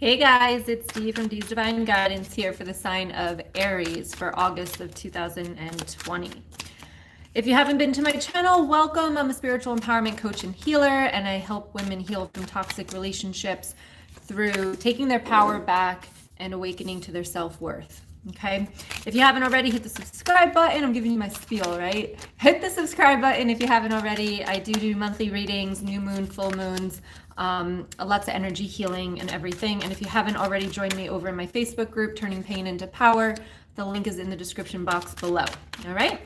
Hey guys, it's Dee from DeesDivineGuidance here for the sign of Aries for August of 2020. If you haven't been to my channel, welcome. I'm a spiritual empowerment coach and healer, and I help women heal from toxic relationships through taking their power back and awakening to their self-worth. Okay, if you haven't already, hit the subscribe button. I'm giving you my spiel, right? Hit the subscribe button if you haven't already. I do monthly readings, new moon, full moons, lots of energy healing and everything. And if you haven't already joined me over in my Facebook group, Turning Pain into Power, the link is in the description box below. All right,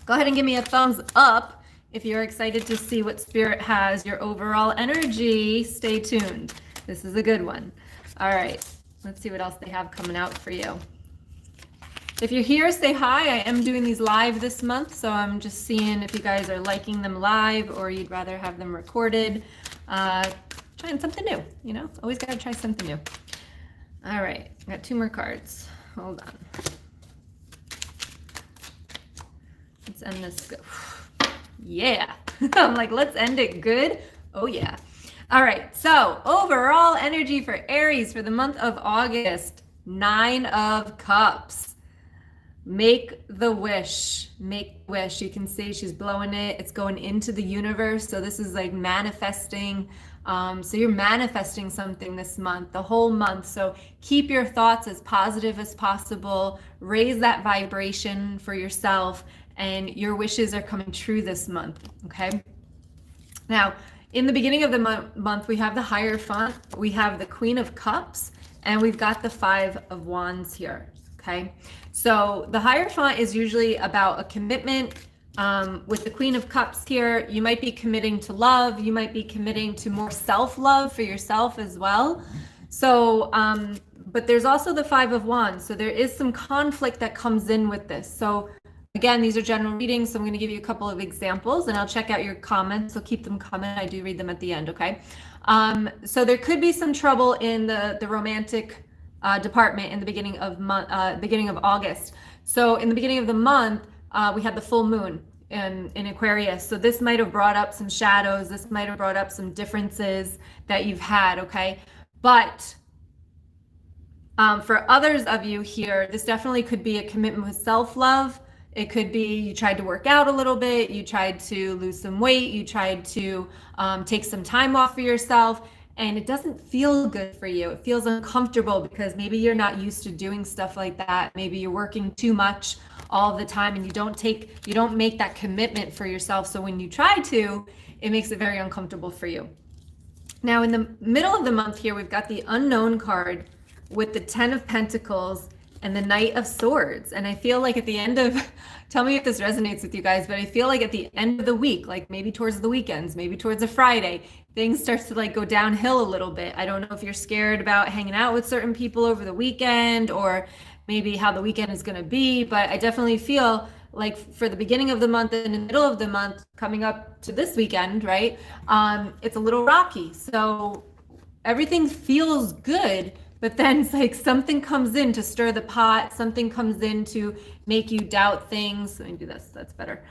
go ahead and give me a thumbs up if you're excited to see what Spirit has, your overall energy. Stay tuned. This is a good one. All right, let's see what else they have coming out for you. If you're here, say hi. I am doing these live this month, so I'm just seeing if you guys are liking them live or you'd rather have them recorded. Trying something new, you know? Always gotta try something new. All right, I got two more cards. Hold on. Let's end this. Yeah. I'm like, let's end it good. Oh yeah. All right, so overall energy for Aries for the month of August, 9 of Cups. Make the wish. Make the wish. You can see she's blowing it. It's going into the universe. So this is like manifesting. So you're manifesting something this month, the whole month. So keep your thoughts as positive as possible. Raise that vibration for yourself, and your wishes are coming true this month. Okay. Now, in the beginning of the month, we have the Hierophant, we have the Queen of Cups, and we've got the 5 of Wands here. Okay, so the Hierophant is usually about a commitment. With the Queen of Cups here, you might be committing to love. You might be committing to more self-love for yourself as well. So, but there's also the 5 of Wands. So there is some conflict that comes in with this. So again, these are general readings. So I'm going to give you a couple of examples, and I'll check out your comments. So keep them coming. I do read them at the end. Okay. So there could be some trouble in the romantic department in the beginning of August. So in the beginning of the month, we had the full moon in Aquarius. So this might have brought up some shadows. This might have brought up some differences that you've had. Okay, but for others of you here, this definitely could be a commitment with self-love. It could be you tried to work out a little bit, you tried to lose some weight, you tried to take some time off for yourself, and it doesn't feel good for you. It feels uncomfortable because maybe you're not used to doing stuff like that. Maybe you're working too much all the time and you don't make that commitment for yourself. So when you try to, it makes it very uncomfortable for you. Now in the middle of the month here, we've got the Unknown card with the 10 of Pentacles and the Knight of Swords. And I feel like at the end of, tell me if this resonates with you guys, but I feel like at the end of the week, like maybe towards the weekends, maybe towards a Friday, things starts to like go downhill a little bit. I don't know if you're scared about hanging out with certain people over the weekend or maybe how the weekend is going to be, but I definitely feel like for the beginning of the month and in the middle of the month coming up to this weekend, right? It's a little rocky. So everything feels good, but then it's like something comes in to stir the pot, something comes in to make you doubt things. Let me do this, that's better.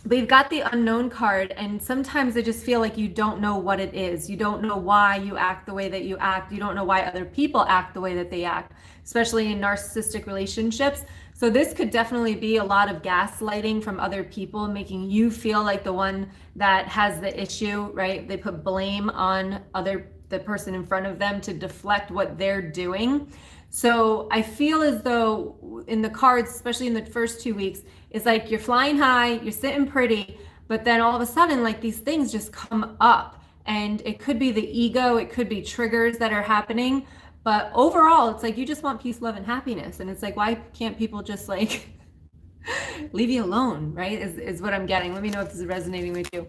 But you've got the Unknown card, and sometimes I just feel like you don't know what it is. You don't know why you act the way that you act. You don't know why other people act the way that they act, especially in narcissistic relationships. So this could definitely be a lot of gaslighting from other people, making you feel like the one that has the issue, right? They put blame on the person in front of them to deflect what they're doing. So I feel as though in the cards, especially in the first 2 weeks, it's like you're flying high, you're sitting pretty, but then all of a sudden, like these things just come up, and it could be the ego, it could be triggers that are happening, but overall, it's like you just want peace, love, and happiness. And it's like, why can't people just like leave you alone, right? Is what I'm getting. Let me know if this is resonating with you.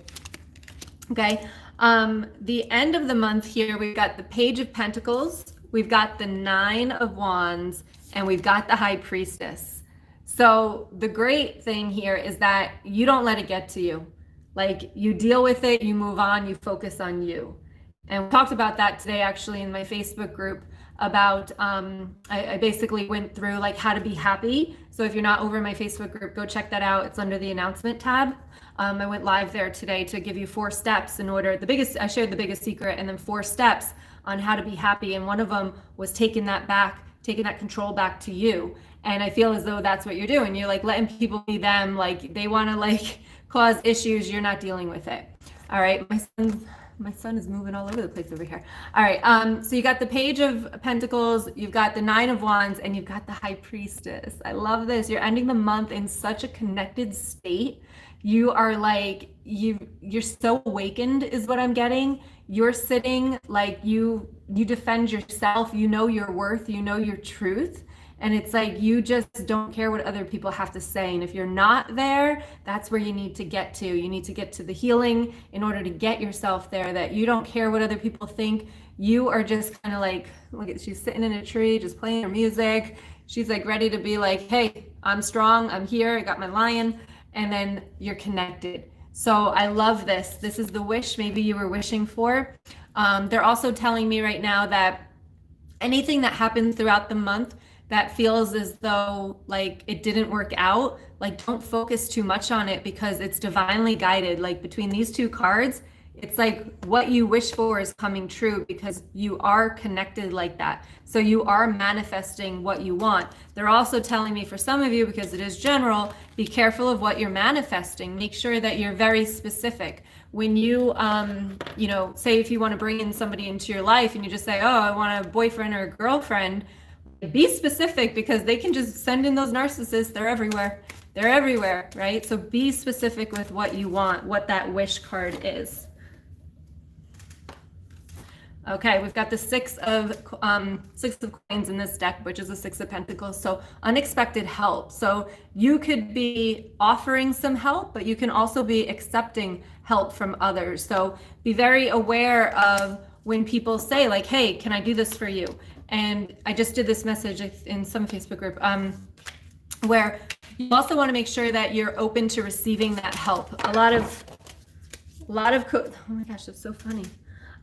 Okay. The end of the month here, we've got the Page of Pentacles, we've got the 9 of Wands, and we've got the High Priestess. So the great thing here is that you don't let it get to you. Like you deal with it, you move on, you focus on you. And we talked about that today actually in my Facebook group. about, I basically went through like how to be happy. So if you're not over my Facebook group, go check that out. It's under the announcement tab. I went live there today to give you 4 steps in order, I shared the biggest secret and then 4 steps on how to be happy. And one of them was taking that control back to you. And I feel as though that's what you're doing. You're like letting people be them, like they want to like cause issues, you're not dealing with it. All right, my son is moving all over the place over here. All right, so you got the Page of Pentacles, you've got the 9 of Wands, and you've got the High Priestess. I love this. You're ending the month in such a connected state. You are like, you're so awakened is what I'm getting. You're sitting like you defend yourself, you know your worth, you know your truth. And it's like, you just don't care what other people have to say. And if you're not there, that's where you need to get to. You need to get to the healing in order to get yourself there, that you don't care what other people think. You are just kind of like, look at, she's sitting in a tree, just playing her music. She's like ready to be like, hey, I'm strong, I'm here, I got my lion. And then you're connected. So I love this. This is the wish maybe you were wishing for. They're also telling me right now that anything that happens throughout the month that feels as though like it didn't work out, like don't focus too much on it because it's divinely guided. Like between these 2 cards, it's like what you wish for is coming true because you are connected like that. So you are manifesting what you want. They're also telling me for some of you, because it is general, be careful of what you're manifesting. Make sure that you're very specific. When you, say if you want to bring in somebody into your life and you just say, oh, I want a boyfriend or a girlfriend, be specific because they can just send in those narcissists. They're everywhere, right? So be specific with what you want, what that wish card is. Okay, we've got the 6 of coins in this deck, which is the 6 of Pentacles. So unexpected help. So you could be offering some help, but you can also be accepting help from others. So be very aware of when people say like, hey, can I do this for you? And I just did this message in some Facebook group where you also want to make sure that you're open to receiving that help. A lot of oh my gosh, that's so funny.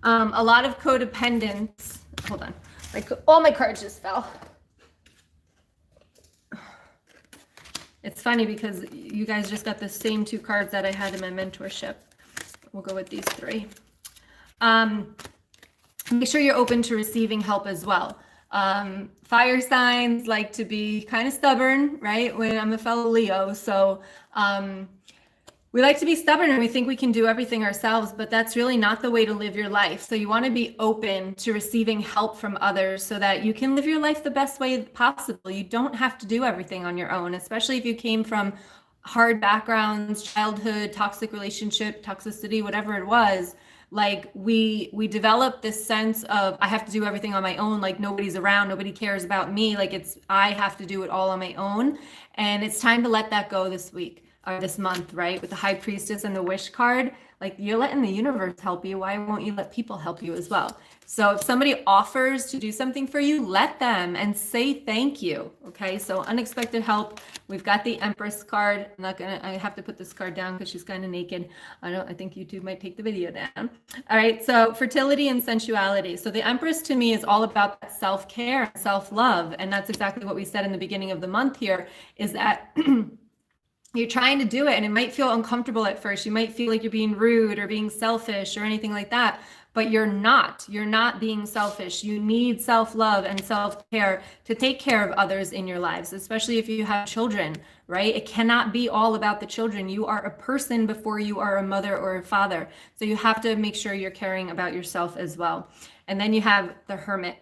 A lot of codependents, hold on, like all my cards just fell. It's funny because you guys just got the same 2 cards that I had in my mentorship. We'll go with these 3. Make sure you're open to receiving help as well. Fire signs like to be kind of stubborn, right? When I'm a fellow Leo, so we like to be stubborn and we think we can do everything ourselves, but that's really not the way to live your life. So you want to be open to receiving help from others so that you can live your life the best way possible. You don't have to do everything on your own, especially if you came from hard backgrounds, childhood, toxic relationship, toxicity, whatever it was. Like we develop this sense of I have to do everything on my own, like nobody's around, nobody cares about me, like I have to do it all on my own. And it's time to let that go this week or this month, right? With the High Priestess and the Wish card, like you're letting the universe help you. Why won't you let people help you as well? So if somebody offers to do something for you, let them and say thank you. Okay, so unexpected help. We've got the Empress card. I have to put this card down because she's kind of naked. I think YouTube might take the video down. All right, so fertility and sensuality. So the Empress to me is all about that self-care, self-love. And that's exactly what we said in the beginning of the month here, is that you're trying to do it and it might feel uncomfortable at first. You might feel like you're being rude or being selfish or anything like that, but you're not being selfish. You need self-love and self-care to take care of others in your lives, especially if you have children, right? It cannot be all about the children. You are a person before you are a mother or a father. So you have to make sure you're caring about yourself as well. And then you have the Hermit,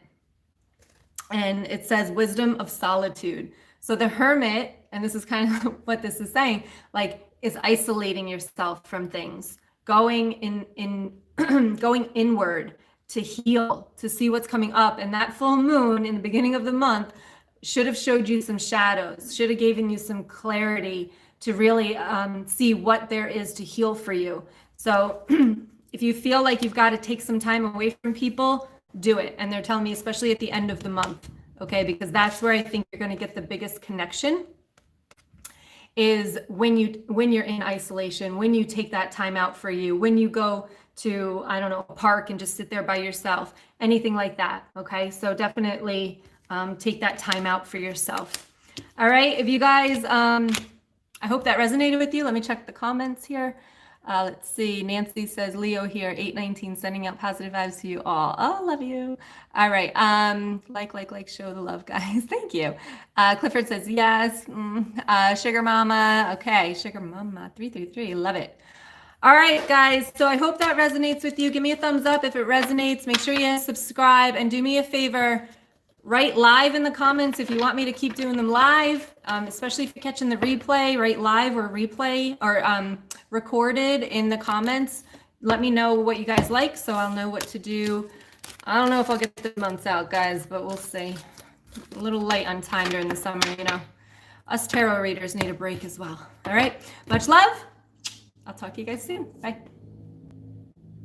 and it says wisdom of solitude. So the Hermit, and this is kind of what this is saying, like is isolating yourself from things, going going inward to heal, to see what's coming up. And that full moon in the beginning of the month should have showed you some shadows, should have given you some clarity to really see what there is to heal for you. So if you feel like you've got to take some time away from people, do it. And they're telling me, especially at the end of the month, okay, because that's where I think you're going to get the biggest connection, is when you're in isolation, when you take that time out for you, when you go to, I don't know, a park and just sit there by yourself, anything like that. Okay. So definitely take that time out for yourself. All right. If you guys, I hope that resonated with you. Let me check the comments here. Let's see. Nancy says, Leo here, 819, sending out positive vibes to you all. Oh, love you. All right. Like, show the love, guys. Thank you. Clifford says, yes. Sugar Mama. Okay. Sugar Mama, 333. Love it. All right, guys. So I hope that resonates with you. Give me a thumbs up if it resonates. Make sure you subscribe and do me a favor. Write live in the comments if you want me to keep doing them live, especially if you're catching the replay. Write live or replay or recorded in the comments. Let me know what you guys like so I'll know what to do. I don't know if I'll get the months out, guys, but we'll see. A little light on time during the summer, you know. Us tarot readers need a break as well. All right. Much love. I'll talk to you guys soon. Bye.